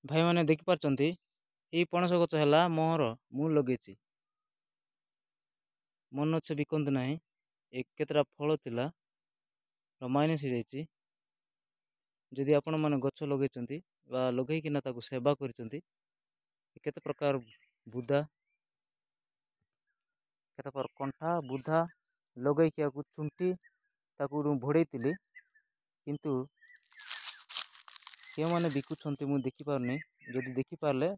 ଭାଇମାନେ ଦେଖିପାରୁଛନ୍ତି ଏଇ ପଣସ ଗଛ ହେଲା ମୋର, ମୁଁ ଲଗେଇଛି। ମନ ଇଚ୍ଛା ବିକନ୍ତୁ ନାହିଁ। ଏ କେତେଟା ଫଳ ଥିଲା ମାଇନସ୍ ହେଇଯାଇଛି। ଯଦି ଆପଣମାନେ ଗଛ ଲଗେଇଛନ୍ତି ବା ଲଗେଇକିନା ତାକୁ ସେବା କରିଛନ୍ତି, କେତେ ପ୍ରକାର ବୁଦା, କେତେ ପ୍ରକାର କଣ୍ଟା ବୁଧା ଲଗେଇକି ଆକୁ ଚୁଣ୍ଟି ତାକୁ ଭୋଡ଼େଇଥିଲି, କିନ୍ତୁ କେଉଁମାନେ ବିକୁଛନ୍ତି ମୁଁ ଦେଖିପାରୁନି। ଯଦି ଦେଖିପାରିଲେ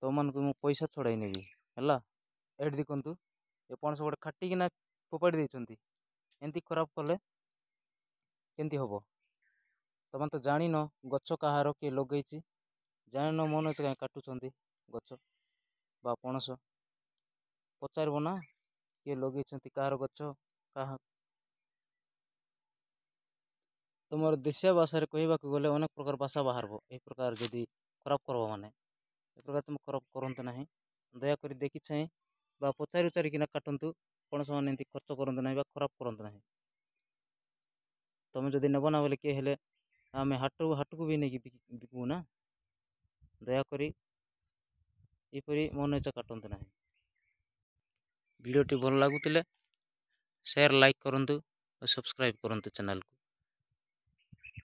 ତମମାନଙ୍କୁ ମୁଁ ପଇସା ଛଡ଼ାଇ ନେବି ହେଲା। ଏଠି ଦେଖନ୍ତୁ, ଏ ପଣସ ଗୋଟେ କାଟିକିନା ଫୋପାଡ଼ି ଦେଇଛନ୍ତି। ଏମିତି ଖରାପ କଲେ କେମିତି ହେବ? ତମେ ତ ଜାଣିନ ଗଛ କାହାର, କିଏ ଲଗେଇଛି, ଜାଣିନ ମନ ଇଚ୍ଛା କାହିଁ କାଟୁଛନ୍ତି ଗଛ ବା ପଣସ। ପଚାରିବ ନା କିଏ ଲଗେଇଛନ୍ତି, କାହାର ଗଛ, କାହା। ତୁମର ଦେଶୀୟ ଭାଷାରେ କହିବାକୁ ଗଲେ ଅନେକ ପ୍ରକାର ଭାଷା ବାହାରିବ। ଏହି ପ୍ରକାର ଯଦି ଖରାପ କରବ ମାନେ ଏ ପ୍ରକାର ତୁମେ ଖରାପ କରନ୍ତୁ ନାହିଁ। ଦୟାକରି ଦେଖି ଚାହିଁ ବା ପଚାରି ଉଚାରିକିନା କାଟନ୍ତୁ। କୌଣସି ମାନେ ଏମିତି ଖର୍ଚ୍ଚ କରନ୍ତୁ ନାହିଁ ବା ଖରାପ କରନ୍ତୁ ନାହିଁ। ତୁମେ ଯଦି ନେବ ନା ବୋଲେ କିଏ ହେଲେ ଆମେ ହାଟକୁ ବି ନେଇକି ବିକିବୁ ନା। ଦୟାକରି ଏପରି ମନ ଇଚ୍ଛା କାଟନ୍ତୁ ନାହିଁ। ଭିଡ଼ିଓଟି ଭଲ ଲାଗୁଥିଲେ ସେୟାର ଲାଇକ୍ କରନ୍ତୁ ଓ ସବସ୍କ୍ରାଇବ୍ କରନ୍ତୁ ଚ୍ୟାନେଲକୁ।